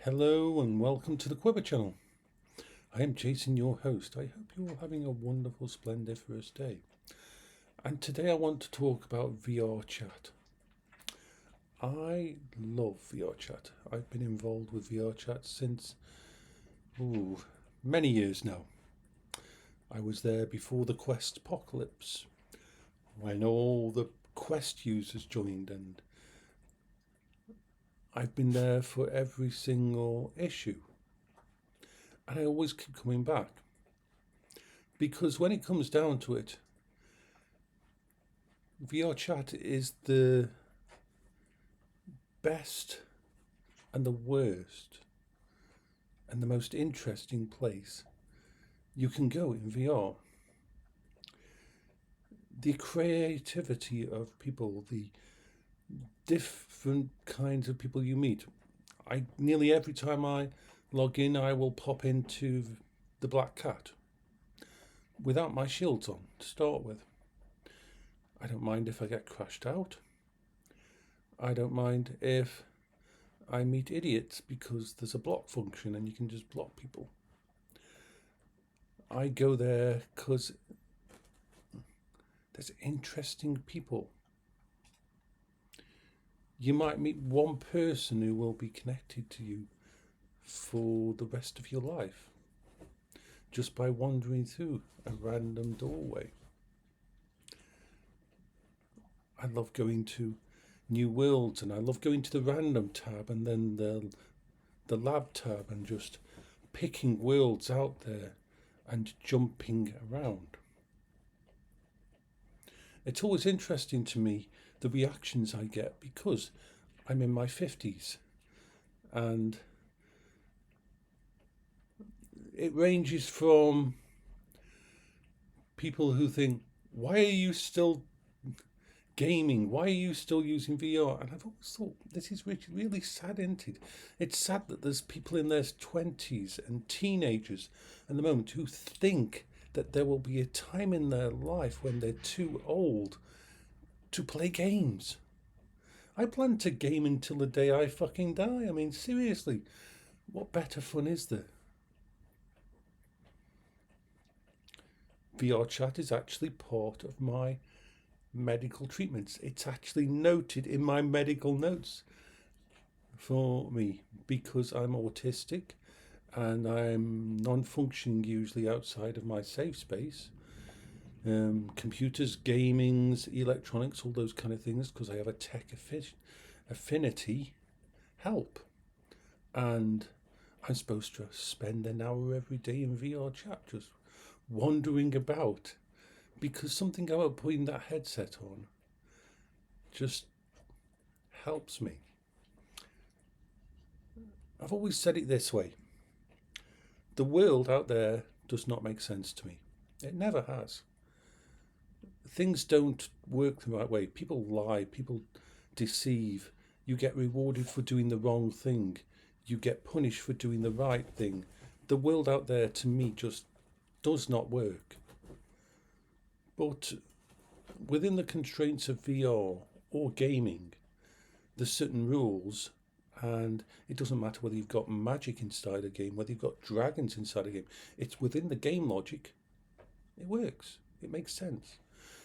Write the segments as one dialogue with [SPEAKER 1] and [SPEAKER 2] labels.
[SPEAKER 1] Hello and welcome to the Quiver channel. I am Jason, your host. I hope you're all having a wonderful, splendiferous day. And today I want to talk about VRchat. I love VRchat. I've been involved with VRchat since many years now. I was there before the Quest apocalypse, when all the Quest users joined, and I've been there for every single issue. And I always keep coming back. Because when it comes down to it, VRchat is the best and the worst and the most interesting place you can go in VR. The creativity of people, the different kinds of people you meet. Nearly every time I log in, I will pop into the Black Cat without my shields on to start with. I don't mind if I get crashed out. I don't mind if I meet idiots because there's a block function and you can just block people. I go there because there's interesting people. You might meet one person who will be connected to you for the rest of your life just by wandering through a random doorway. I love going to new worlds, and I love going to the random tab and then the lab tab and just picking worlds out there and jumping around. It's always interesting to me the reactions I get because I'm in my 50s, and it ranges from people who think, why are you still gaming? Why are you still using VR? And I've always thought, this is really sad, isn't it? It's sad that there's people in their 20s and teenagers at the moment who think that there will be a time in their life when they're too old to play games. I plan to game until the day I fucking die. I mean, seriously, what better fun is there? VRchat is actually part of my medical treatments. It's actually noted in my medical notes for me because I'm autistic and I'm non-functioning usually outside of my safe space. Computers, gamings, electronics, all those kind of things, because I have a tech affinity, help. And I'm supposed to spend an hour every day in VRchat just wandering about, because something about putting that headset on just helps me. I've always said it this way. The world out there does not make sense to me. It never has. Things don't work the right way. People lie, people deceive. You get rewarded for doing the wrong thing. You get punished for doing the right thing. The world out there, to me, just does not work. But within the constraints of VR or gaming, there's certain rules, and it doesn't matter whether you've got magic inside a game, whether you've got dragons inside a game. It's within the game logic. It works. It makes sense.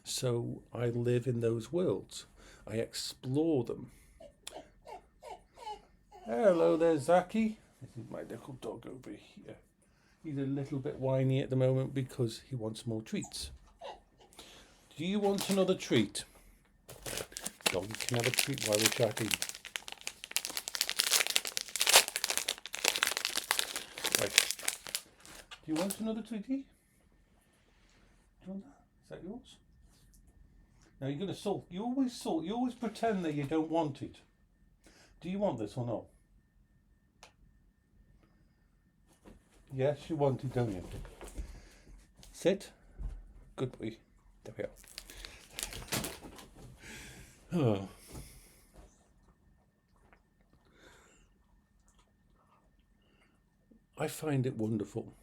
[SPEAKER 1] So I live in those worlds. I explore them. Hello there, Zaki. This is my little dog over here. He's a little bit whiny at the moment because he wants more treats. Do you want another treat? Dog can have a treat while we're chatting. Right. Do you want another treaty? Do you want that? Is that yours? Now you're going to sulk. You always sulk. You always pretend that you don't want it. Do you want this or not? Yes, you want it, don't you? Sit. Good boy. There we are. Oh. I find it wonderful.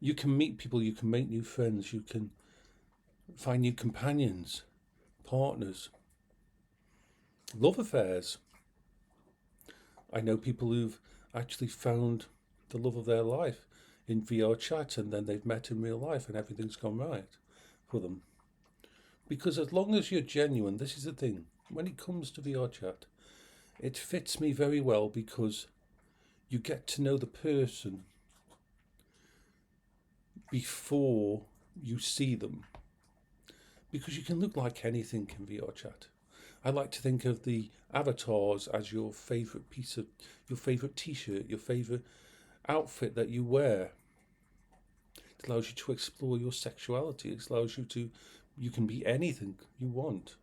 [SPEAKER 1] You can meet people, you can make new friends, you can find new companions, partners, love affairs. I know people who've actually found the love of their life in VRchat, and then they've met in real life and everything's gone right for them. Because as long as you're genuine, this is the thing, when it comes to VRchat, it fits me very well because you get to know the person before you see them. Because you can look like anything in VRchat. I like to think of the avatars as your favourite piece of, your favourite t-shirt, your favourite outfit that you wear. It allows you to explore your sexuality. It allows you to, you can be anything you want.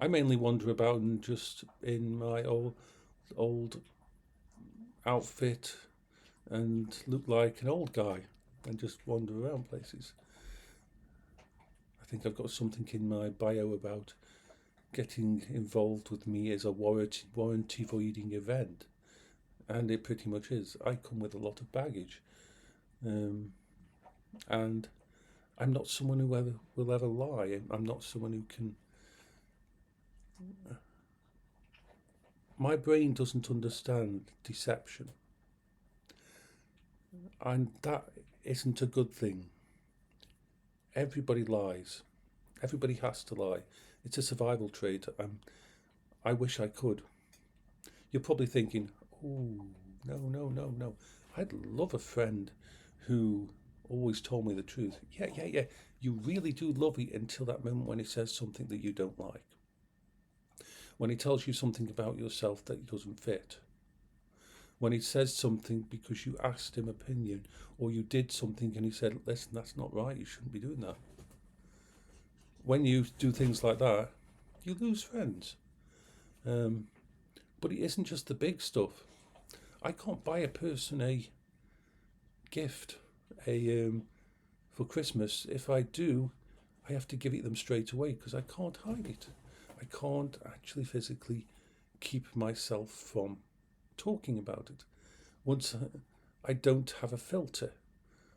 [SPEAKER 1] I mainly wander about and just in my old outfit and look like an old guy and just wander around places. I think I've got something in my bio about getting involved with me as a warranty voiding event, and it pretty much is. I come with a lot of baggage, and I'm not someone who will ever lie. I'm not someone who can. My brain doesn't understand deception, and that isn't a good thing. Everybody lies. Everybody has to lie. It's a survival trait. I wish I could. You're probably thinking, oh, no. I'd love a friend who always told me the truth. Yeah. You really do love it until that moment when he says something that you don't like. When he tells you something about yourself that doesn't fit. When he says something because you asked him opinion, or you did something and he said, listen, that's not right, you shouldn't be doing that. When you do things like that, you lose friends. But it isn't just the big stuff. I can't buy a person a gift for Christmas. If I do, I have to give it them straight away because I can't hide it. I can't actually physically keep myself from talking about it. Once I don't have a filter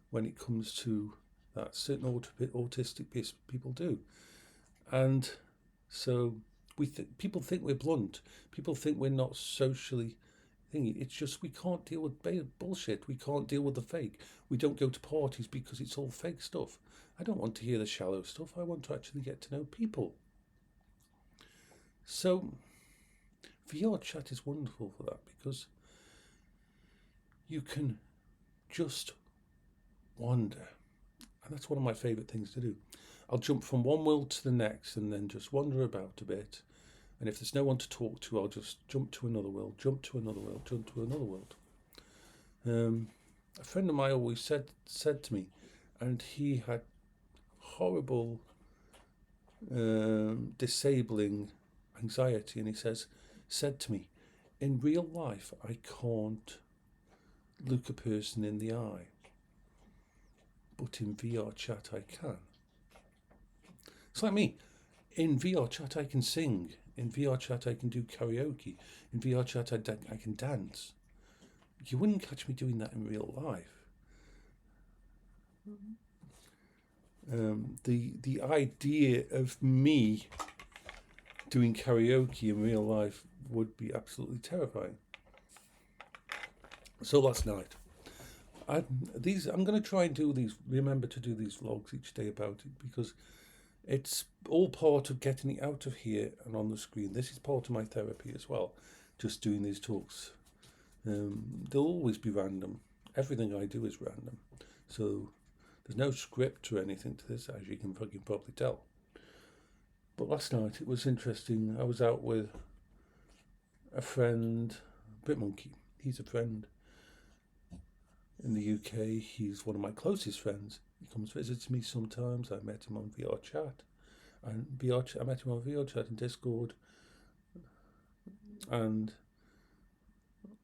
[SPEAKER 1] when it comes to that. Certain autistic people do. And so people think we're blunt. People think we're not socially thingy. It's just we can't deal with bullshit. We can't deal with the fake. We don't go to parties because it's all fake stuff. I don't want to hear the shallow stuff. I want to actually get to know people. So VRchat is wonderful for that because you can just wander. And that's one of my favourite things to do. I'll jump from one world to the next and then just wander about a bit. And if there's no one to talk to, I'll just jump to another world, jump to another world, jump to another world. A friend of mine always said to me, and he had horrible, disabling anxiety, and he said to me, in real life, I can't look a person in the eye, but in VRchat I can. It's like me. In VRchat I can sing. In VRchat I can do karaoke. In VRchat I can dance. You wouldn't catch me doing that in real life. The idea of me doing karaoke in real life would be absolutely terrifying. So last night, I'm going to try and remember to do these vlogs each day about it because it's all part of getting it out of here and on the screen. This is part of my therapy as well, just doing these talks. They'll always be random. Everything I do is random. So there's no script or anything to this, as you can fucking probably tell. But last night it was interesting. I was out with a friend, Monkey. He's a friend in the UK. He's one of my closest friends. He comes visits me sometimes. I met him on VRchat. I met him on VRchat and Discord. And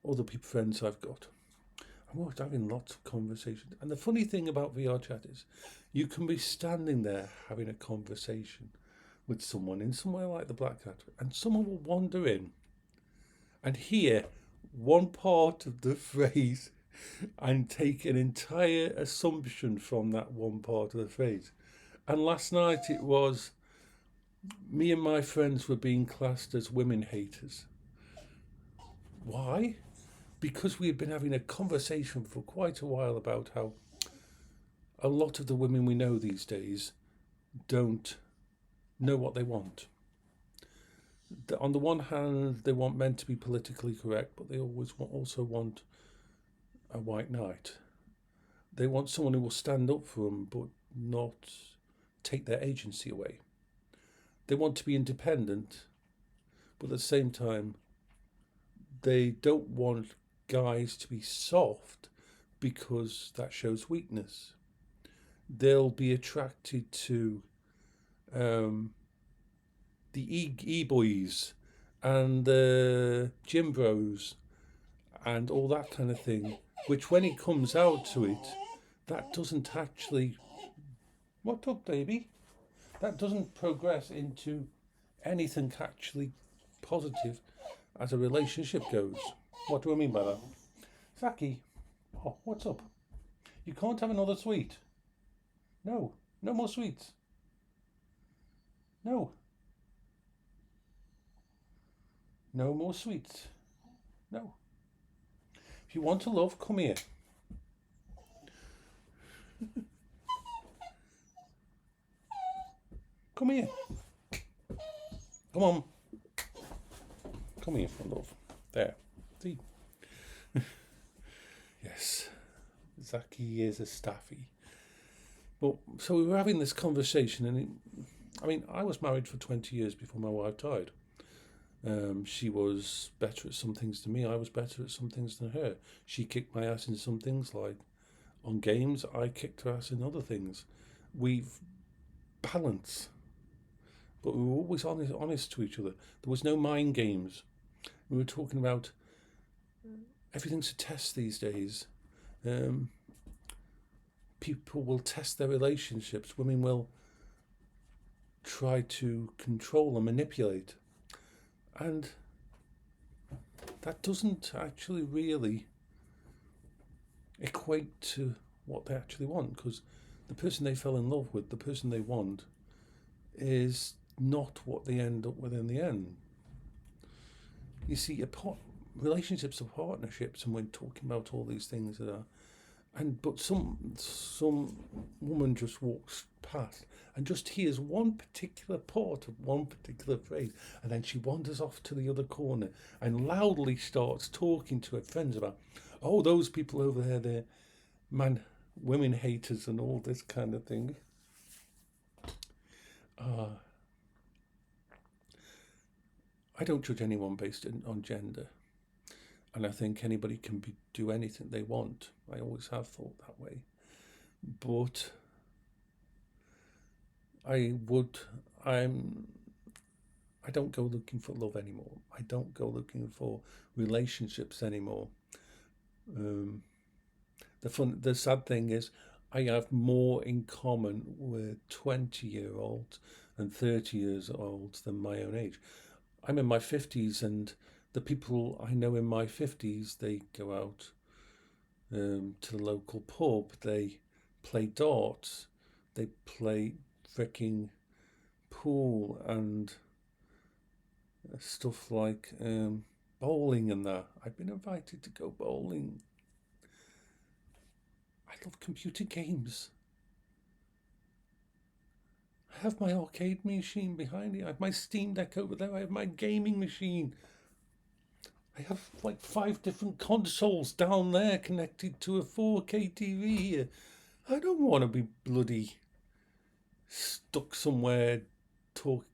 [SPEAKER 1] other friends I've got. And we're having lots of conversations. And the funny thing about VRchat is you can be standing there having a conversation with someone in somewhere like the Black Cat, and someone will wander in and hear one part of the phrase and take an entire assumption from that one part of the phrase. And last night it was me and my friends were being classed as women haters. Why? Because we had been having a conversation for quite a while about how a lot of the women we know these days don't know what they want. On the one hand, they want men to be politically correct, but they also want a white knight. They want someone who will stand up for them, but not take their agency away. They want to be independent, but at the same time, they don't want guys to be soft because that shows weakness. They'll be attracted to the e-boys and the gym bros and all that kind of thing, which when it comes out to it, that doesn't actually... What up, baby? That doesn't progress into anything actually positive as a relationship goes. What do I mean by that? Saki, oh, what's up? You can't have another sweet. No, no more sweets. No. No more sweets. No. If you want to love, come here. Come here. Come on. Come here for love. There. See? Yes. Zaki is a staffy. But so we were having this conversation, and I was married for 20 years before my wife died. She was better at some things than me. I was better at some things than her. She kicked my ass in some things, like on games. I kicked her ass in other things. We've balanced, but we were always honest to each other. There was no mind games. We were talking about everything's a test these days. People will test their relationships. Women will try to control and manipulate. And that doesn't actually really equate to what they actually want, because the person they fell in love with, the person they want, is not what they end up with in the end. You see, relationships are partnerships, and we're talking about all these things that are... But some woman just walks past and just hears one particular part of one particular phrase, and then she wanders off to the other corner and loudly starts talking to her friends about, oh, those people over there, they're women haters and all this kind of thing. I don't judge anyone based on gender. And I think anybody can do anything they want. I always have thought that way. But I don't go looking for love anymore. I don't go looking for relationships anymore. The sad thing is I have more in common with 20-year-olds and 30 years old than my own age. I'm in my 50s, and the people I know in my 50s, they go out to the local pub, they play darts, they play freaking pool and stuff like bowling and that. I've been invited to go bowling. I love computer games. I have my arcade machine behind me. I have my Steam Deck over there. I have my gaming machine. I have like 5 different consoles down there connected to a 4K TV here. I don't want to be bloody stuck somewhere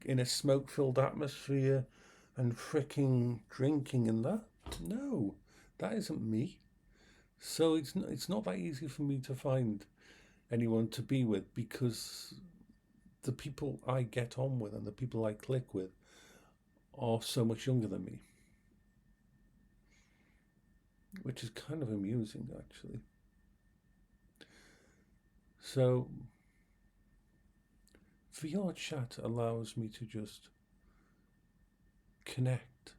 [SPEAKER 1] in a smoke-filled atmosphere and fricking drinking and that. No, that isn't me. So it's not that easy for me to find anyone to be with, because the people I get on with and the people I click with are so much younger than me. Which is kind of amusing, actually. So VRchat allows me to just connect.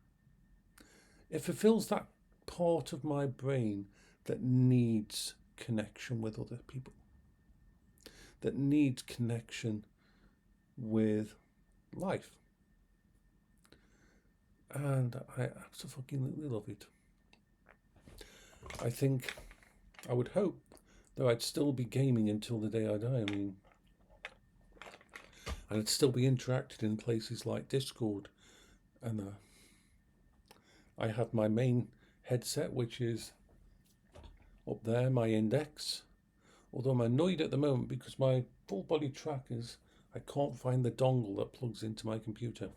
[SPEAKER 1] It fulfills that part of my brain that needs connection with other people, that needs connection with life. And I absolutely love it. I think, I would hope, though I'd still be gaming until the day I die. I mean, and I'd still be interacted in places like Discord. And I have my main headset, which is up there, my index. Although I'm annoyed at the moment because my full body trackers, I can't find the dongle that plugs into my computer.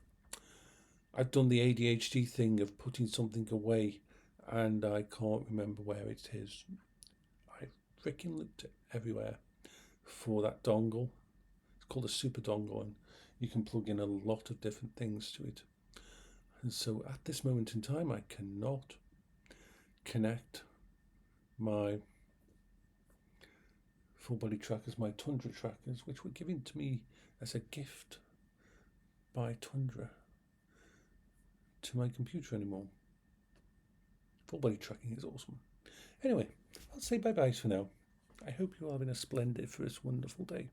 [SPEAKER 1] I've done the ADHD thing of putting something away and I can't remember where it is. I freaking looked everywhere for that dongle. It's called a super dongle, and you can plug in a lot of different things to it. And so at this moment in time, I cannot connect my full body trackers, my Tundra trackers, which were given to me as a gift by Tundra, to my computer anymore. Full body tracking is awesome. Anyway, I'll say bye-bye for now. I hope you're having a splendid, wonderful day.